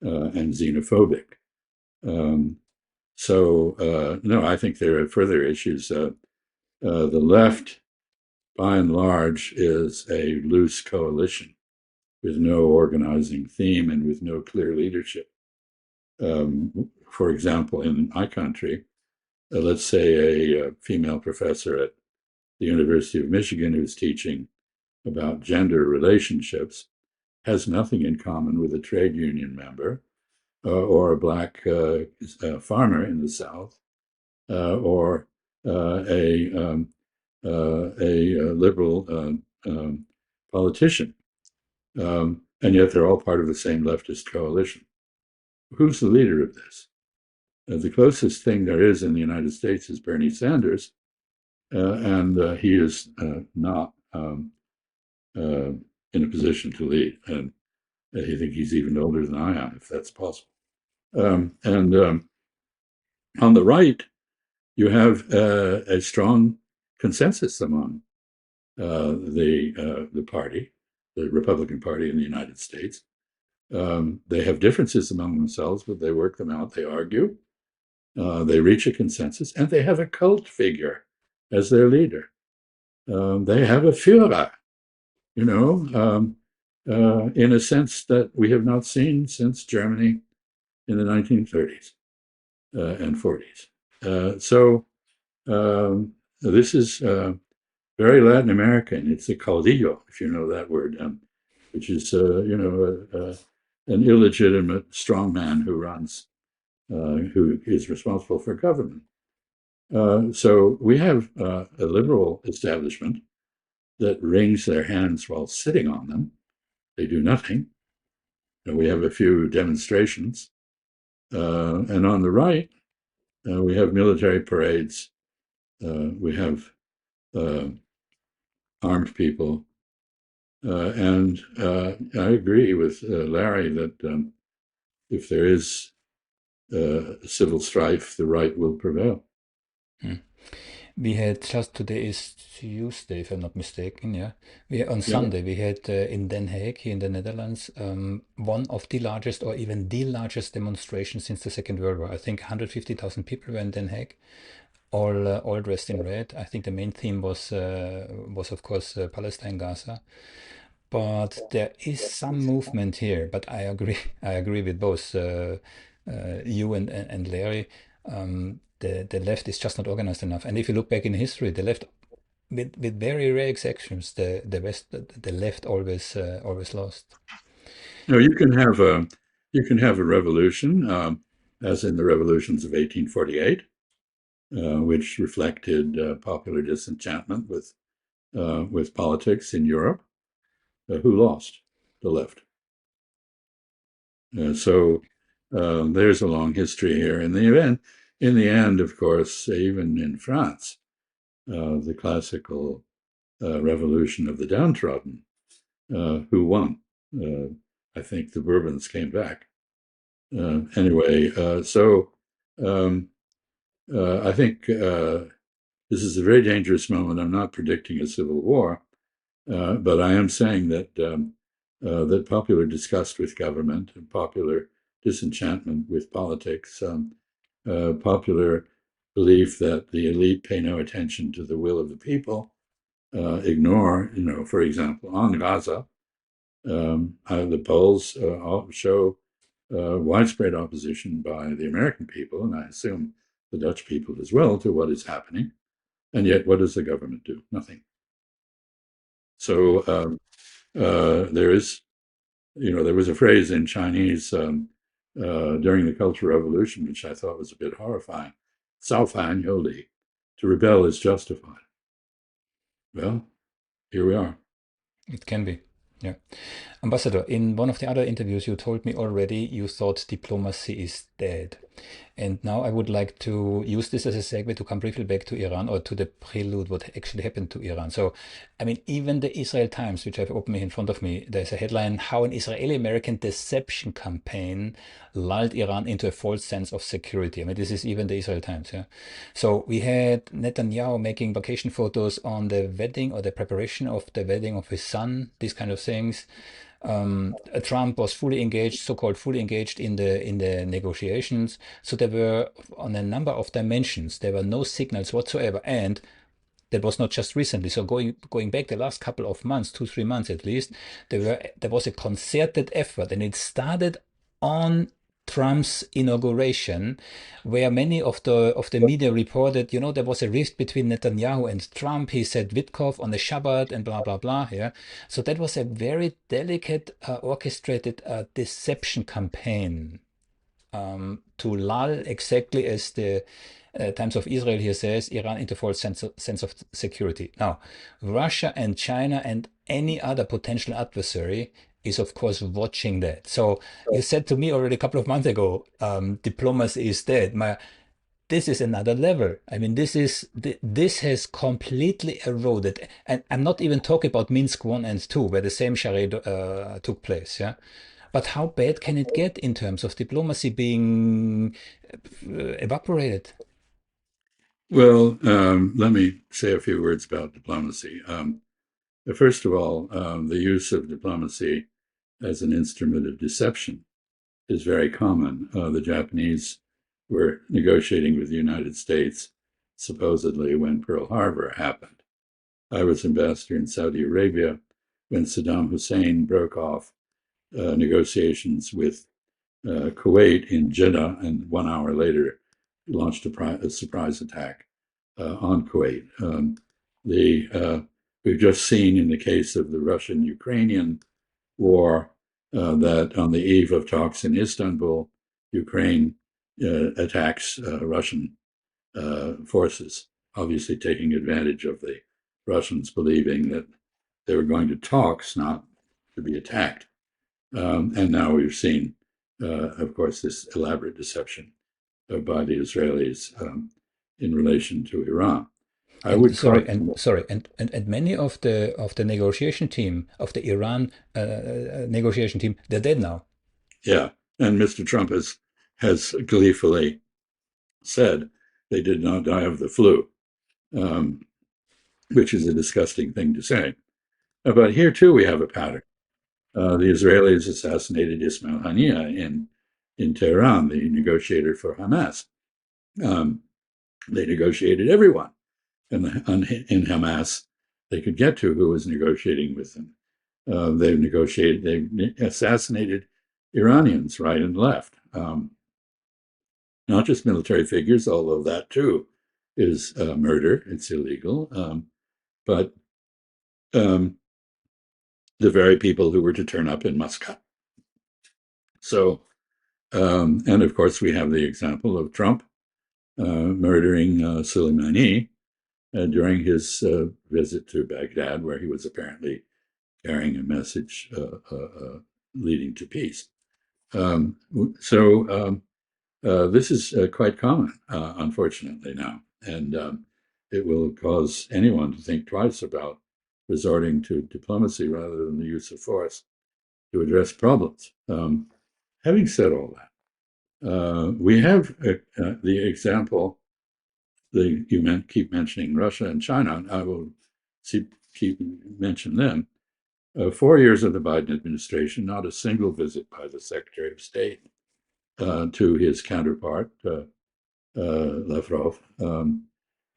and xenophobic. Um, no, I think there are further issues. The left, by and large, is a loose coalition with no organizing theme and with no clear leadership. For example, in my country, let's say a female professor at the University of Michigan who's teaching about gender relationships has nothing in common with a trade union member or a black farmer in the South or a liberal politician. And yet they're all part of the same leftist coalition. Who's the leader of this? The closest thing there is in the United States is Bernie Sanders, and he is not in a position to lead. And I think he's even older than I am, if that's possible. And on the right, you have a strong consensus among the party, the Republican Party in the United States. They have differences among themselves, but they work them out. They argue. They reach a consensus, and they have a cult figure as their leader. They have a Führer, in a sense that we have not seen since Germany in the 1930s and 40s. So this is very Latin American. It's a caudillo, if you know that word, which is, an illegitimate strongman who runs, who is responsible for government. So we have a liberal establishment that wrings their hands while sitting on them. They do nothing. And we have a few demonstrations. And on the right, We have military parades. We have armed people. And I agree with Larry that if there is civil strife, the right will prevail. Hmm. We had just today is Tuesday, if I'm not mistaken. Yeah, we on Yeah. Sunday we had in Den Haag here in the Netherlands one of the largest, or even the largest demonstration since the Second World War. I think 150,000 people were in Den Haag, all dressed in red. I think the main theme was of course Palestine, Gaza. But there is some movement here. But I agree, I agree with both you and Larry. The left is just not organized enough. And if you look back in history, the left, with very rare exceptions, the left always lost. No, you can have a revolution, as in the revolutions of 1848, which reflected popular disenchantment with politics in Europe. Who lost? The left. So there's a long history here. In the end, of course, even in France, the classical revolution of the downtrodden, who won? I think the Bourbons came back. Anyway, um, I think this is a very dangerous moment. I'm not predicting a civil war, but I am saying that popular disgust with government and popular disenchantment with politics, popular belief that the elite pay no attention to the will of the people, ignore, for example, on Gaza, the polls show widespread opposition by the American people, and I assume the Dutch people as well, to what is happening. And yet, what does the government do? Nothing. So there is, there was a phrase in Chinese during the Cultural Revolution, which I thought was a bit horrifying. 造反有理, to rebel is justified. Well, here we are. It can be. Yeah. Ambassador, in one of the other interviews, you told me already you thought diplomacy is dead. And now I would like to use this as a segue to come briefly back to Iran, or to the prelude, what actually happened to Iran. So, I mean, even the Israel Times, which I've opened in front of me, there's a headline: How an Israeli-American deception campaign lulled Iran into a false sense of security. I mean, this is even the Israel Times, yeah. So we had Netanyahu making vacation photos on the wedding, or the preparation of the wedding of his son, these kind of things. Trump was fully engaged, so-called fully engaged in the negotiations. So there were, on a number of dimensions, there were no signals whatsoever, and that was not just recently. So going back the last couple of months, 2-3 months at least, there was a concerted effort, and it started on Trump's inauguration, where many of the media reported, there was a rift between Netanyahu and Trump. He said Witkoff on the Shabbat and blah blah blah. Yeah, so that was a very delicate, orchestrated deception campaign to lull, exactly as the Times of Israel here says, Iran into false sense of security. Now, Russia and China and any other potential adversary is, of course, watching that. So you said to me already a couple of months ago, diplomacy is dead. This is another level. I mean, this has completely eroded, and I'm not even talking about Minsk 1 and 2, where the same charade took place. Yeah, but how bad can it get in terms of diplomacy being evaporated? Well, let me say a few words about diplomacy. First of all, the use of diplomacy as an instrument of deception is very common. The Japanese were negotiating with the United States, supposedly when Pearl Harbor happened. I was ambassador in Saudi Arabia when Saddam Hussein broke off negotiations with Kuwait in Jeddah, and 1 hour later launched a surprise attack on Kuwait. We've just seen in the case of the Russian-Ukrainian war that on the eve of talks in Istanbul, Ukraine attacks Russian forces, obviously taking advantage of the Russians believing that they were going to talks, not to be attacked. And now we've seen, of course, this elaborate deception by the Israelis in relation to Iran. I And would sorry, caution. and many of the negotiation team of the Iran negotiation team, they're dead now. Yeah, and Mr. Trump has gleefully said they did not die of the flu, um, which is a disgusting thing to say. But here too we have a pattern. The Israelis assassinated Ismail Haniyeh in Tehran, the negotiator for Hamas. They negotiated everyone in Hamas they could get to who was negotiating with them. They assassinated Iranians right and left. Not just military figures, although that too is murder, it's illegal, but um, the very people who were to turn up in Muscat. So, and of course, we have the example of Trump murdering Soleimani during his visit to Baghdad, where he was apparently carrying a message leading to peace. This is quite common, unfortunately, now. And it will cause anyone to think twice about resorting to diplomacy rather than the use of force to address problems. Having said all that, we have the example that you keep mentioning Russia and China, and I will keep mention them. 4 years of the Biden administration, not a single visit by the Secretary of State to his counterpart, Lavrov,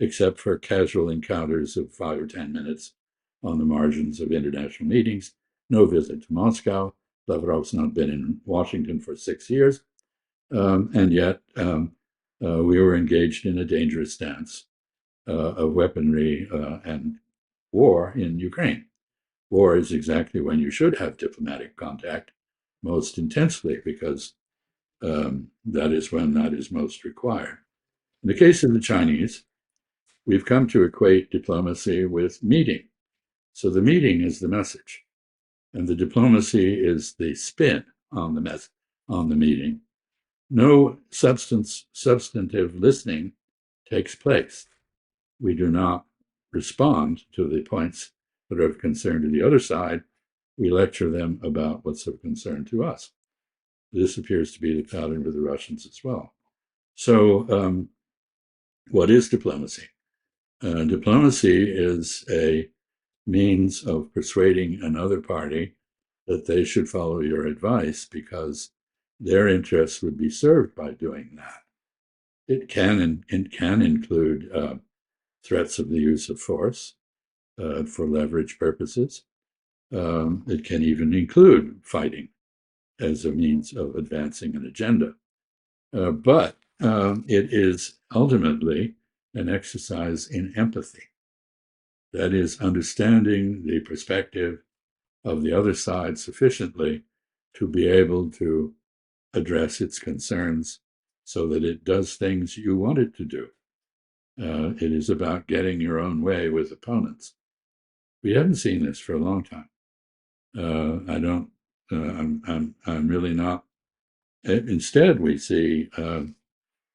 except for casual encounters of 5 or 10 minutes on the margins of international meetings. No visit to Moscow. Lavrov's not been in Washington for 6 years. And yet we were engaged in a dangerous dance of weaponry and war in Ukraine. War is exactly when you should have diplomatic contact most intensely, because that is when that is most required. In the case of the Chinese, we've come to equate diplomacy with meeting. So the meeting is the message, and the diplomacy is the spin on the meeting. No substantive listening takes place. We do not respond to the points that are of concern to the other side. We lecture them about what's of concern to us. This appears to be the pattern with the Russians as well. So, what is diplomacy? Diplomacy is a means of persuading another party that they should follow your advice because their interests would be served by doing that. It can include threats of the use of force for leverage purposes. It can even include fighting as a means of advancing an agenda. But it is ultimately an exercise in empathy. That is, understanding the perspective of the other side sufficiently to be able to address its concerns so that it does things you want it to do. It is about getting your own way with opponents. We haven't seen this for a long time. I don't. I'm really not. Instead, we see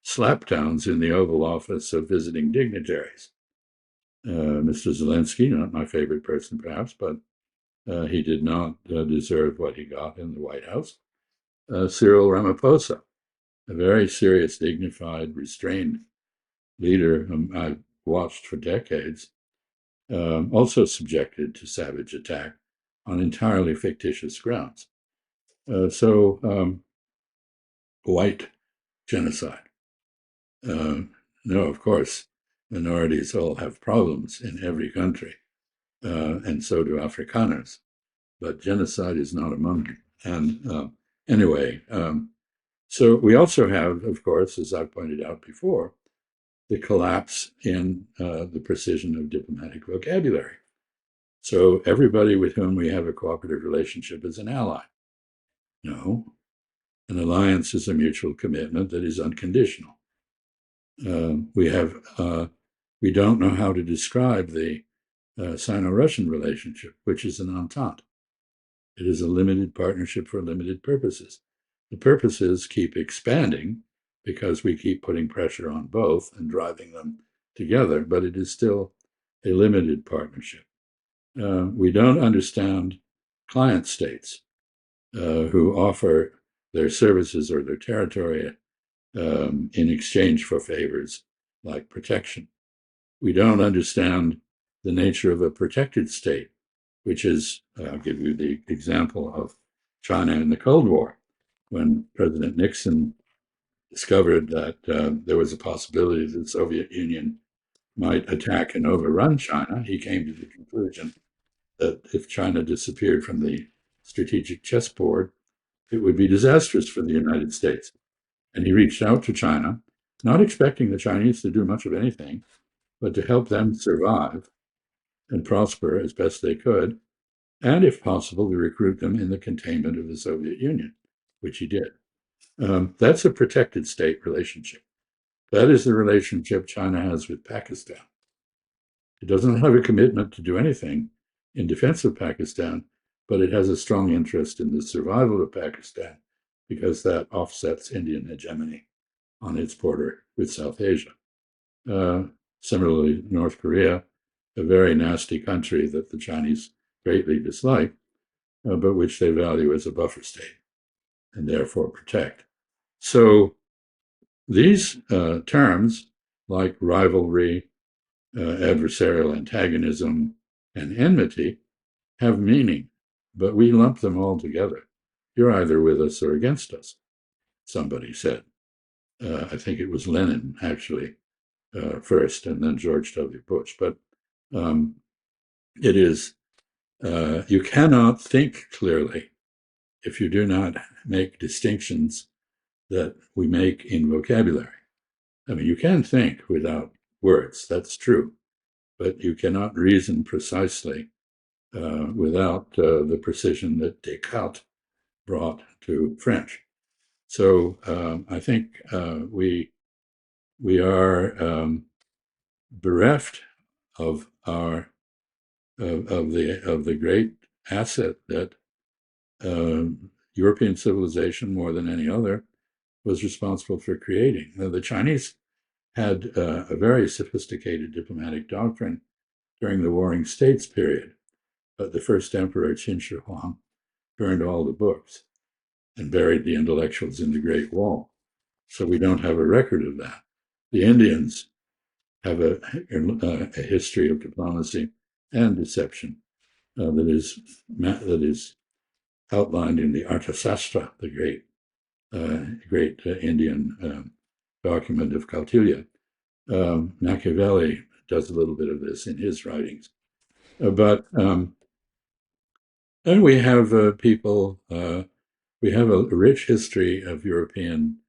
slapdowns in the Oval Office of visiting dignitaries. Mr. Zelensky, not my favorite person perhaps, but he did not deserve what he got in the White House. Cyril Ramaphosa, a very serious, dignified, restrained leader whom I've watched for decades, also subjected to savage attack on entirely fictitious grounds. White genocide. No, of course, minorities all have problems in every country, and so do Afrikaners, but genocide is not among them. And anyway, so we also have, of course, as I pointed out before, the collapse in the precision of diplomatic vocabulary. So everybody with whom we have a cooperative relationship is an ally. No, an alliance is a mutual commitment that is unconditional. We don't know how to describe the Sino-Russian relationship, which is an entente. It is a limited partnership for limited purposes. The purposes keep expanding because we keep putting pressure on both and driving them together, but it is still a limited partnership. We don't understand client states who offer their services or their territory in exchange for favors like protection. We don't understand the nature of a protected state, which is, I'll give you the example of China in the Cold War, when President Nixon discovered that there was a possibility that the Soviet Union might attack and overrun China. He came to the conclusion that if China disappeared from the strategic chessboard, it would be disastrous for the United States. And he reached out to China, not expecting the Chinese to do much of anything, but to help them survive and prosper as best they could, and if possible, to recruit them in the containment of the Soviet Union, which he did. That's a protected state relationship. That is the relationship China has with Pakistan. It doesn't have a commitment to do anything in defense of Pakistan, but it has a strong interest in the survival of Pakistan because that offsets Indian hegemony on its border with South Asia. Similarly, North Korea, a very nasty country that the Chinese greatly dislike, but which they value as a buffer state and therefore protect. So these terms, like rivalry, adversarial antagonism, and enmity, have meaning, but we lump them all together. You're either with us or against us, somebody said. I think it was Lenin, actually, first, and then George W. Bush. But it is, you cannot think clearly if you do not make distinctions that we make in vocabulary. I mean, you can think without words, that's true, but you cannot reason precisely without the precision that Descartes brought to French. So I think we are bereft of our of the great asset that European civilization, more than any other, was responsible for creating. Now, the Chinese had a very sophisticated diplomatic doctrine during the Warring States period, but the first emperor, Qin Shi Huang, burned all the books and buried the intellectuals in the Great Wall. So we don't have a record of that. The Indians have a history of diplomacy and deception that is outlined in the Arthasastra, the great Indian document of Kautilya. Machiavelli does a little bit of this in his writings, and we have people. We have a rich history of European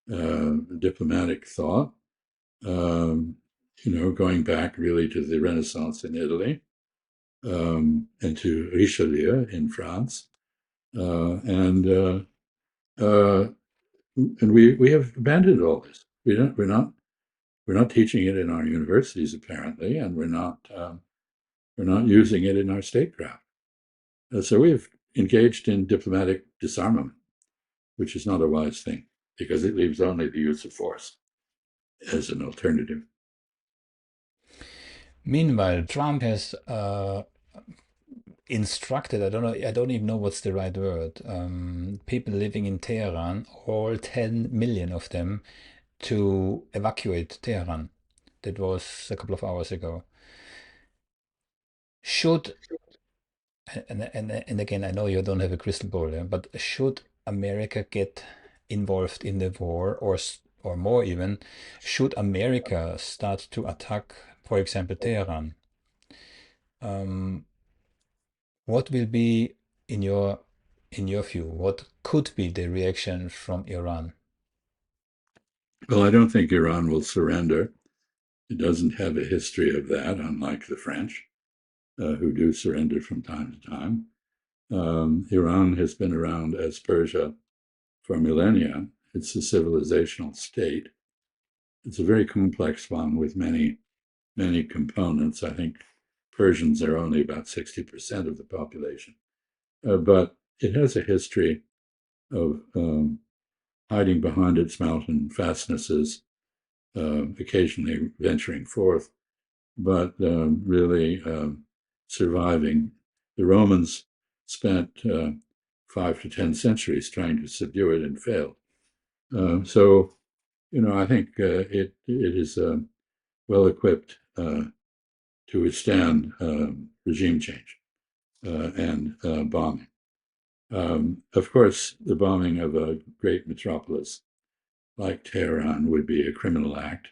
diplomatic thought. Going back really to the Renaissance in Italy and to Richelieu in France, and we have abandoned all this. We're not teaching it in our universities apparently, and we're not using it in our statecraft. So we've engaged in diplomatic disarmament, which is not a wise thing because it leaves only the use of force as an alternative. Meanwhile, Trump has instructed, I don't even know what's the right word, people living in Tehran, all 10 million of them, to evacuate Tehran. That was a couple of hours ago. Should, and again, I know you don't have a crystal ball, but should America get involved in the war, or more even, should America start to attack, for example, Tehran? What will be, in your view, what could be the reaction from Iran? Well, I don't think Iran will surrender. It doesn't have a history of that, unlike the French, who do surrender from time to time. Iran has been around as Persia for millennia. It's a civilizational state. It's a very complex one with many, many components. I think Persians are only about 60% of the population. But it has a history of hiding behind its mountain fastnesses, occasionally venturing forth, but really surviving. The Romans spent 5 to 10 centuries trying to subdue it and failed. So, I think it is well equipped to withstand regime change and bombing. Of course, the bombing of a great metropolis like Tehran would be a criminal act,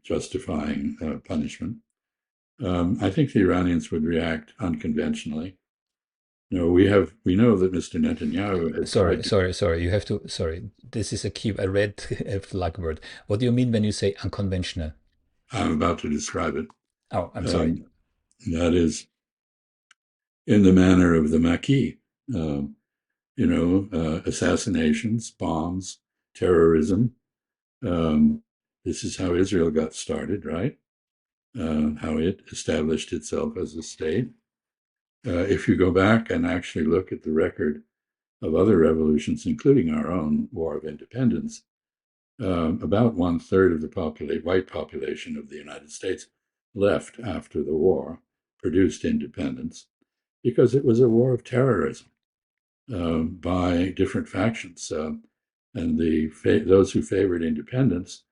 justifying punishment. I think the Iranians would react unconventionally. We know that Mr. Netanyahu has tried to. Sorry. You have to. Sorry, this is a key. I read a flag word. What do you mean when you say unconventional? I'm about to describe it. Oh, I'm sorry. Um, that is in the manner of the Maquis. Um, assassinations, bombs, terrorism. Um, this is how Israel got started, right? How it established itself as a state. If you go back and actually look at the record of other revolutions, including our own War of Independence, about 1/3 of the white population of the United States left after the war, produced independence, because it was a war of terrorism by different factions. And those who favored independence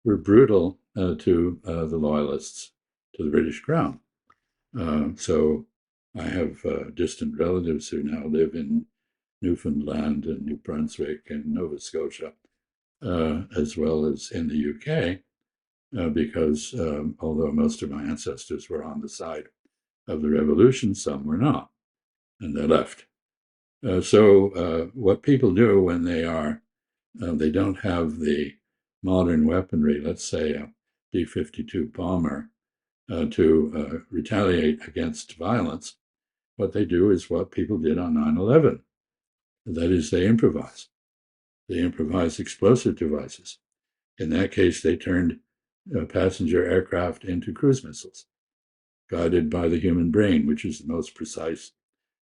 were brutal to the loyalists to the British Crown. So I have distant relatives who now live in Newfoundland and New Brunswick and Nova Scotia, as well as in the UK, because although most of my ancestors were on the side of the revolution, some were not, and they left. So what people do when they don't have the modern weaponry, let's say a B-52 bomber, to retaliate against violence, what they do is what people did on 9/11. That is, they improvise. They improvise explosive devices. In that case, they turned passenger aircraft into cruise missiles, guided by the human brain, which is the most precise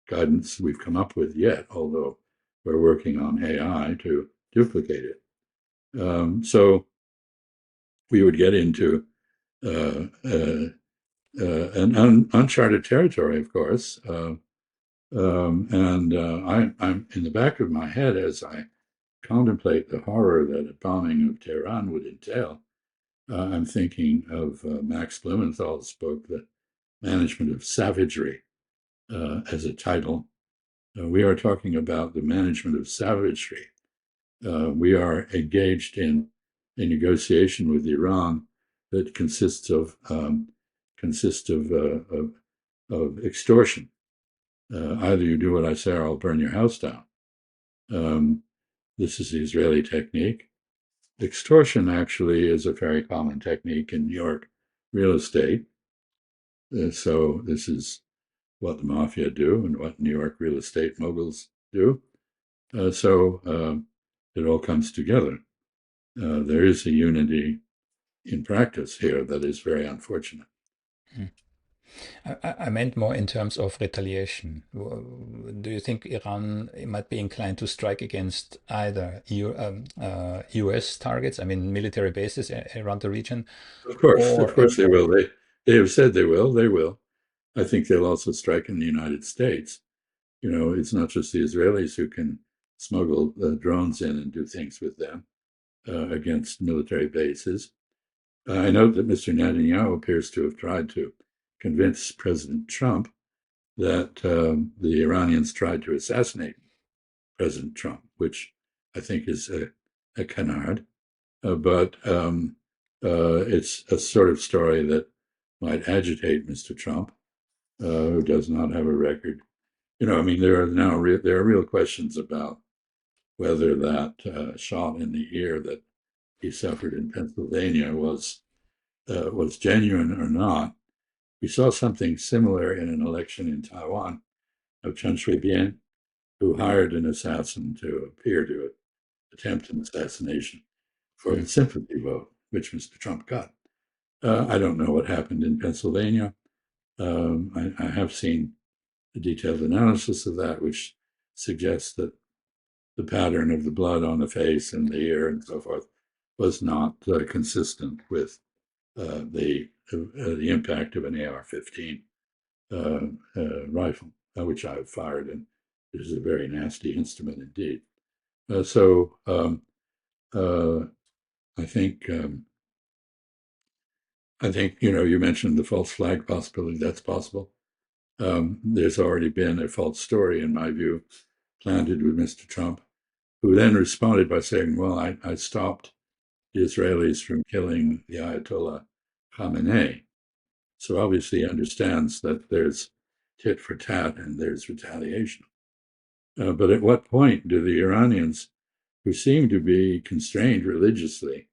guidance we've come up with yet, although we're working on AI to duplicate it. So we would get into an uncharted territory, of course. And I'm in the back of my head as I contemplate the horror that a bombing of Tehran would entail. I'm thinking of Max Blumenthal's book, The Management of Savagery, as a title. We are talking about the management of savagery. We are engaged in a negotiation with Iran that consists of extortion. Either you do what I say or I'll burn your house down. This is the Israeli technique. Extortion actually is a very common technique in New York real estate. So this is what the mafia do and what New York real estate moguls do. So it all comes together. There is a unity in practice here that is very unfortunate. I meant more in terms of retaliation. Do you think Iran might be inclined to strike against either US targets, I mean military bases around the region, Of or course they will. They have said they will. They will. I think they'll also strike in the United States. It's not just the Israelis who can smuggle drones in and do things with them against military bases. I note that Mr. Netanyahu appears to have tried to convince President Trump that the Iranians tried to assassinate President Trump, which I think is a canard. But it's a sort of story that might agitate Mr. Trump, who does not have a record. I mean, there are real questions about whether that shot in the ear that he suffered in Pennsylvania was genuine or not. We saw something similar in an election in Taiwan of Chen Shui-bian, who hired an assassin to appear to attempt an assassination for the sympathy vote, which Mr. Trump got. I don't know what happened in Pennsylvania. I have seen a detailed analysis of that, which suggests that the pattern of the blood on the face and the ear and so forth was not consistent with the impact of an AR-15 rifle, which I've fired, and it is a very nasty instrument indeed. So I think you mentioned the false flag possibility. That's possible. There's already been a false story, in my view, planted with Mr. Trump, who then responded by saying, "Well, I stopped the Israelis from killing the Ayatollah Khamenei." So obviously he understands that there's tit for tat and there's retaliation. But at what point do the Iranians, who seem to be constrained religiously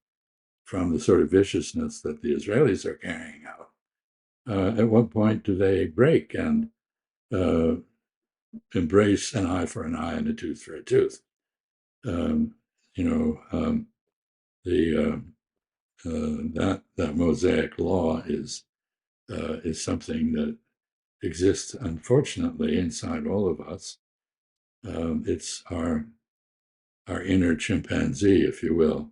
from the sort of viciousness that the Israelis are carrying out, at what point do they break and embrace an eye for an eye and a tooth for a tooth? Um, you know, that Mosaic law is something that exists, unfortunately, inside all of us. It's our inner chimpanzee, if you will,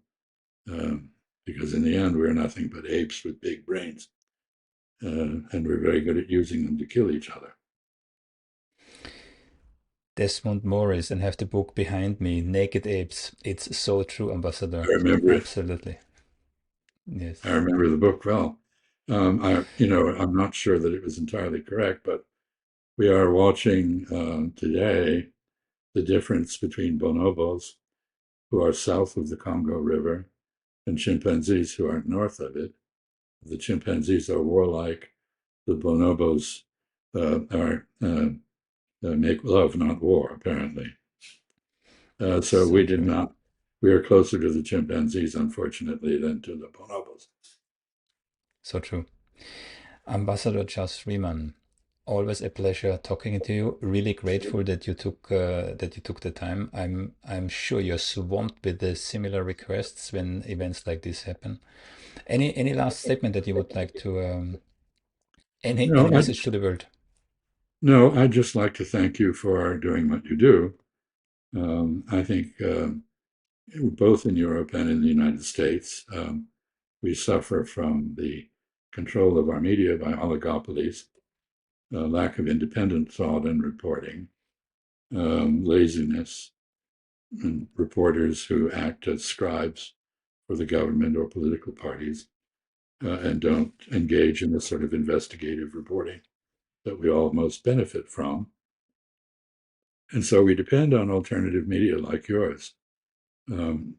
because in the end we're nothing but apes with big brains, and we're very good at using them to kill each other. Desmond Morris, and have the book behind me, Naked Apes. It's so true, Ambassador. I remember it. Absolutely. Yes. I remember the book well. I'm not sure that it was entirely correct, but we are watching today the difference between bonobos, who are south of the Congo River, and chimpanzees who are north of it. The chimpanzees are warlike. The bonobos make love, not war, apparently. So we did true. not. We are closer to the chimpanzees, unfortunately, than to the bonobos. So true. Ambassador Chas Freeman, always a pleasure talking to you. Really grateful that you took the time. I'm sure you're swamped with the similar requests when events like this happen. Any last statement that you would like to any No, message to the world? no, I'd just like to thank you for doing what you do. I think both in Europe and in the United States, we suffer from the control of our media by oligopolies, lack of independent thought and reporting, laziness, and reporters who act as scribes for the government or political parties, and don't engage in the sort of investigative reporting that we all most benefit from. And so we depend on alternative media like yours um,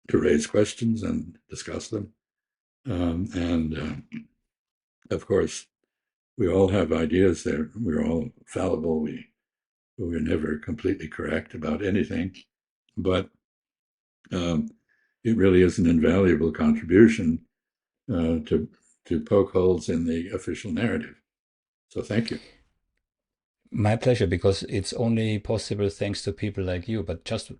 to raise questions and discuss them. And of course, we all have ideas there. We're all fallible. We're never completely correct about anything, but um, it really is an invaluable contribution to poke holes in the official narrative. So thank you. My pleasure, because it's only possible thanks to people like you. But just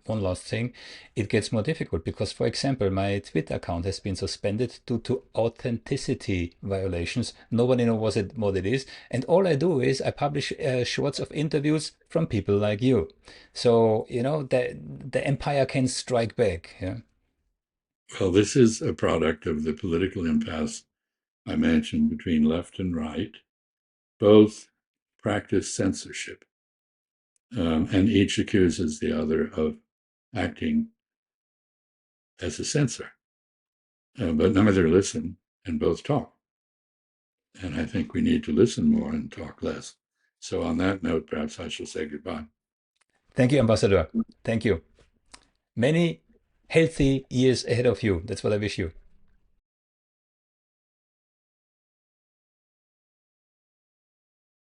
one last thing, it gets more difficult because, for example, my Twitter account has been suspended due to authenticity violations. Nobody knows what it is. And all I do is I publish shorts of interviews from people like you. So, the empire can strike back. Yeah. Well, this is a product of the political impasse I mentioned between left and right. Both practice censorship, and each accuses the other of acting as a censor. But neither listen and both talk. And I think we need to listen more and talk less. So, on that note, perhaps I shall say goodbye. Thank you, Ambassador. Thank you. Many healthy years ahead of you. That's what I wish you.